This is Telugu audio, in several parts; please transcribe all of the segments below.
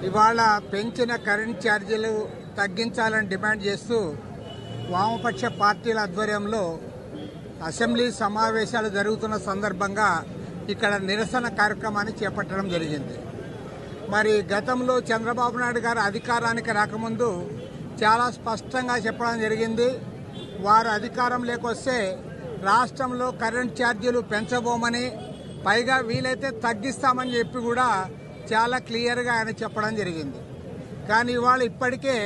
ఇవాళ పెంచిన కరెంట్ ఛార్జీలు తగ్గించాలని డిమాండ్ చేస్తూ వామపక్ష పార్టీల ఆధ్వర్యంలో అసెంబ్లీ సమావేశాలు జరుగుతున్న సందర్భంగా ఇక్కడ నిరసన కార్యక్రమాన్ని చేపట్టడం జరిగింది. మరి గతంలో చంద్రబాబు నాయుడు గారు అధికారానికి రాకముందు చాలా స్పష్టంగా చెప్పడం జరిగింది. వారు అధికారంలోకి వస్తే రాష్ట్రంలో కరెంట్ ఛార్జీలు పెంచబోమని, పైగా వీలైతే తగ్గిస్తామని చెప్పి కూడా చాలా క్లియర్గా ఆయన చెప్పడం జరిగింది. కానీ ఇవాళ ఇప్పటికే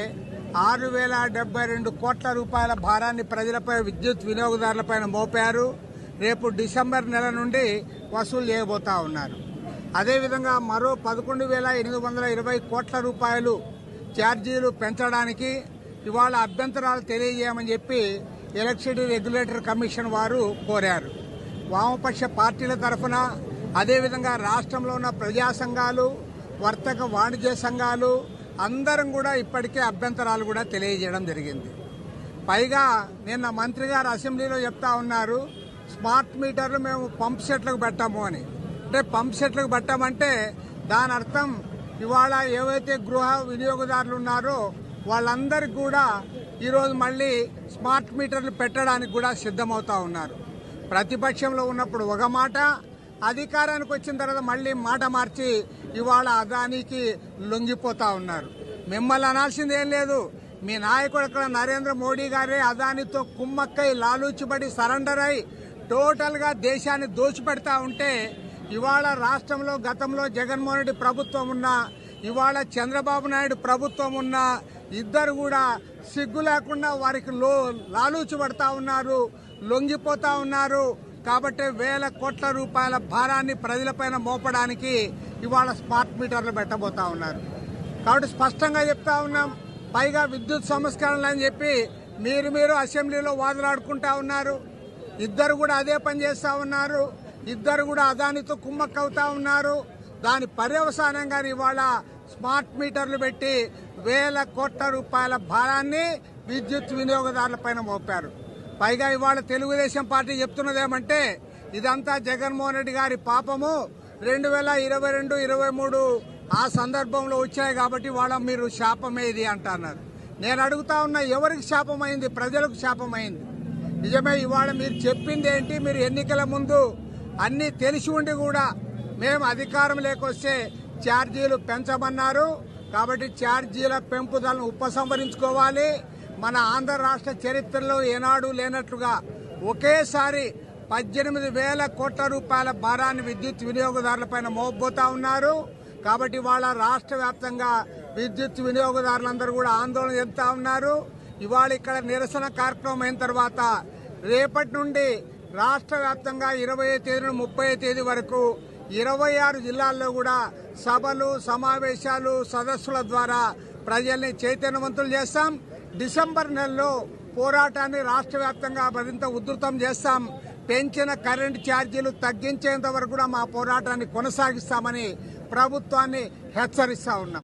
6,072 కోట్ల రూపాయల భారాన్ని ప్రజలపై, విద్యుత్ వినియోగదారులపైన మోపారు. రేపు డిసెంబర్ నెల నుండి వసూలు చేయబోతా ఉన్నారు. అదేవిధంగా మరో 11,820 కోట్ల రూపాయలు ఛార్జీలు పెంచడానికి ఇవాళ అభ్యంతరాలు తెలియజేయమని చెప్పి ఎలక్ట్రిసిటీ రెగ్యులేటరీ కమిషన్ వారు కోరారు. వామపక్ష పార్టీల తరఫున, అదేవిధంగా రాష్ట్రంలో ఉన్న ప్రజా సంఘాలు, వర్తక వాణిజ్య సంఘాలు అందరం కూడా ఇప్పటికే అభ్యంతరాలు కూడా తెలియజేయడం జరిగింది. పైగా నిన్న మంత్రి గారు అసెంబ్లీలో చెప్తా ఉన్నారు, స్మార్ట్ మీటర్లు మేము పంప్ సెట్లకు పెట్టాము అని. అంటే పంప్ సెట్లకు పెట్టామంటే దాని అర్థం ఇవాళ ఏవైతే గృహ వినియోగదారులు ఉన్నారో వాళ్ళందరికీ కూడా ఈరోజు మళ్ళీ స్మార్ట్ మీటర్లు పెట్టడానికి కూడా సిద్ధమవుతా ఉన్నారు. ప్రతిపక్షంలో ఉన్నప్పుడు ఒక మాట, అధికారానికి వచ్చిన తర్వాత మళ్ళీ మాట మార్చి ఇవాళ అదానికి లొంగిపోతా ఉన్నారు. మిమ్మల్ని అనాల్సింది ఏం లేదు. మీ నాయకుడు ఇక్కడ నరేంద్ర మోడీ గారే అదానితో కుమ్మక్కై, లాలూచిబడి, సరెండర్ అయి టోటల్గా దేశాన్ని దోచిపెడతా ఉంటే, ఇవాళ రాష్ట్రంలో గతంలో జగన్మోహన్ రెడ్డి ప్రభుత్వం ఉన్నా, ఇవాళ చంద్రబాబు నాయుడు ప్రభుత్వం ఉన్నా, ఇద్దరు కూడా సిగ్గు లేకుండా వారికి లాలూచిపడతా ఉన్నారు, లొంగిపోతా ఉన్నారు. కాబట్టి 1,000 కోట్ల రూపాయల భారాన్ని ప్రజలపైన మోపడానికి ఇవాళ స్మార్ట్ మీటర్లు పెట్టబోతా ఉన్నారు. కాబట్టి స్పష్టంగా చెప్తా ఉన్నాం. పైగా విద్యుత్ సంస్కరణలు అని చెప్పి మీరు అసెంబ్లీలో వాదులాడుకుంటా ఉన్నారు. ఇద్దరు కూడా అదే పని చేస్తా ఉన్నారు. ఇద్దరు కూడా అదానితో కుమ్మక్కవుతా ఉన్నారు. దాని పర్యవసానంగా ఇవాళ స్మార్ట్ మీటర్లు పెట్టి 1,000 కోట్ల రూపాయల భారాన్ని విద్యుత్ వినియోగదారులపైన మోపారు. పైగా ఇవాళ తెలుగుదేశం పార్టీ చెప్తున్నదేమంటే ఇదంతా జగన్మోహన్ రెడ్డి గారి పాపము, 2022-23 ఆ సందర్భంలో వచ్చాయి కాబట్టి వాళ్ళ మీరు శాపమే ఇది అంటున్నారు. నేను అడుగుతా ఉన్నా, ఎవరికి శాపమైంది? ప్రజలకు శాపమైంది. నిజమే, ఇవాళ మీరు చెప్పింది ఏంటి? మీరు ఎన్నికల ముందు అన్నీ తెలిసి ఉండి కూడా మేము అధికారం లేకొస్తే ఛార్జీలు పెంచమన్నారు. కాబట్టి ఛార్జీల పెంపుదలను ఉపసంహరించుకోవాలి. మన ఆంధ్ర రాష్ట్ర చరిత్రలో ఏనాడు లేనట్లుగా ఒకేసారి 18,000 కోట్ల రూపాయల భారాన్ని విద్యుత్ వినియోగదారులపైన మోపబోతా ఉన్నారు. కాబట్టి వాళ్ళ రాష్ట్ర వ్యాప్తంగా విద్యుత్ వినియోగదారులందరూ కూడా ఆందోళన చెందుతా ఉన్నారు. ఇవాళ ఇక్కడ నిరసన కార్యక్రమం అయిన తర్వాత రేపటి నుండి రాష్ట్ర వ్యాప్తంగా 20వ తేదీ నుండి 30వ తేదీ వరకు 26 జిల్లాల్లో కూడా సభలు, సమావేశాలు, సదస్సుల ద్వారా ప్రజల్ని చైతన్యవంతులు చేస్తాం. డిసెంబర్ నెలలో పోరాటాన్ని రాష్ట్ర వ్యాప్తంగా మరింత ఉధృతం చేస్తాం. పెంచిన కరెంటు ఛార్జీలు తగ్గించేంత వరకు కూడా మా పోరాటాన్ని కొనసాగిస్తామని ప్రభుత్వాన్ని హెచ్చరిస్తా ఉన్నాం.